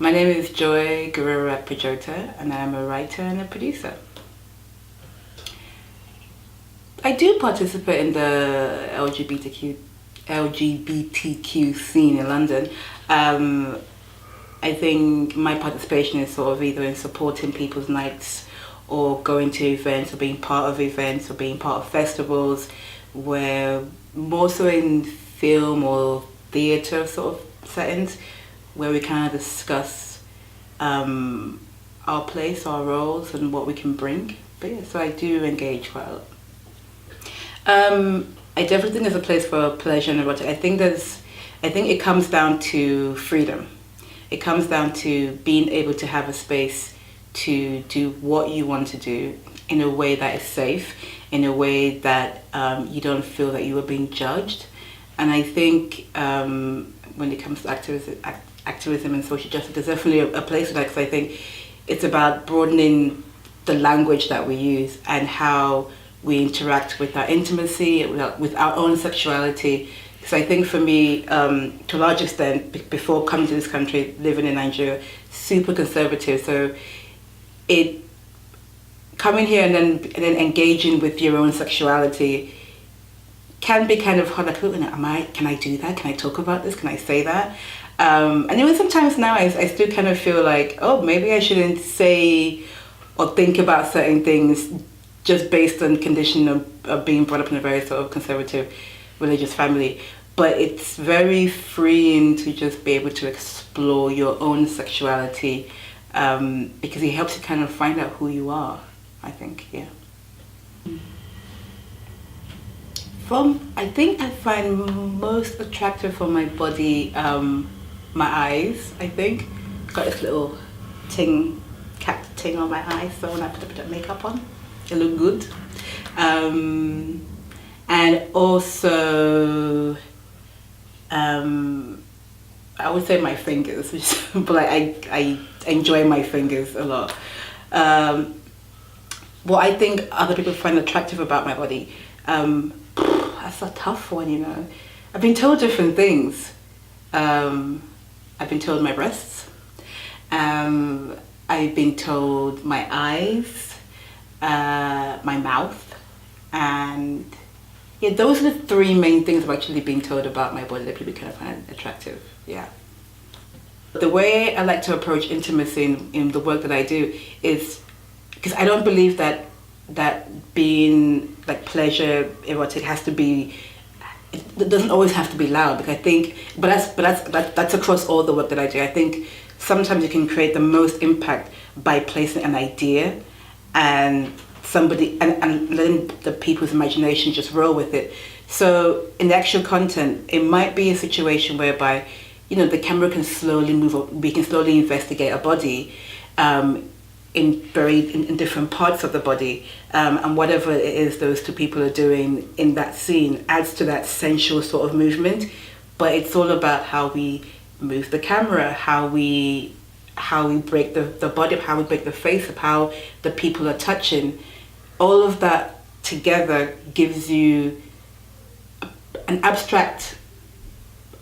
My name is Joy Guerrero Pajota, and I'm a writer and a producer. I do participate in the LGBTQ scene in London. I think my participation is sort of either in supporting people's nights or going to events or being part of events or being part of festivals where more so in film or theatre sort of settings where we kind of discuss our place, our roles and what we can bring. But yeah, so I do engage quite a lot. I definitely think there's a place for pleasure and erotic. I think it comes down to freedom. It comes down to being able to have a space to do what you want to do in a way that is safe, in a way that you don't feel that you are being judged. And I think when it comes to activism and social justice, there's definitely a place for that, because I think it's about broadening the language that we use and how we interact with our intimacy, with our own sexuality. Because I think for me, to a large extent, before coming to this country, living in Nigeria, super conservative. So coming here and then engaging with your own sexuality can be kind of hard. Like, can I do that? Can I talk about this? Can I say that? And even sometimes now I still kind of feel like, oh, maybe I shouldn't say or think about certain things just based on condition of being brought up in a very sort of conservative religious family. But it's very freeing to just be able to explore your own sexuality, because it helps you kind of find out who you are, I think, yeah. I think I find most attractive for my body, my eyes, I think. Got this little cat ting on my eyes, so when I put a bit of makeup on, it look good. And also, I would say my fingers, but I enjoy my fingers a lot. What I think other people find attractive about my body, that's a tough one, you know. I've been told different things. I've been told my breasts. I've been told my eyes. My mouth, and yeah, those are the three main things I've actually been told about my body that people kind of find attractive. Yeah. The way I like to approach intimacy in the work that I do is because I don't believe that being like pleasure erotic has to be. It doesn't always have to be loud. Because I think, but that's across all the work that I do. I think sometimes you can create the most impact by placing an idea and and letting the people's imagination just roll with it. So in the actual content, it might be a situation whereby, you know, the camera can slowly move up, we can slowly investigate a body in different parts of the body, and whatever it is those two people are doing in that scene adds to that sensual sort of movement. But it's all about how we move the camera, how we break the body up, how we break the face up, how the people are touching. All of that together gives you an abstract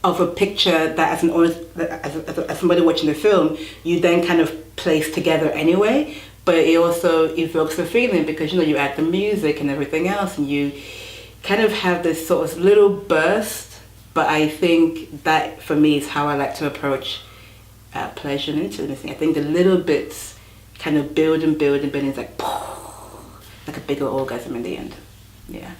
of a picture that as somebody watching the film, you then kind of place together anyway. But it also evokes a feeling because, you know, you add the music and everything else and you kind of have this sort of little burst. But I think that for me is how I like to approach pleasure and intimacy. I think the little bits kind of build and build and build, and it's like a bigger orgasm in the end. Yeah.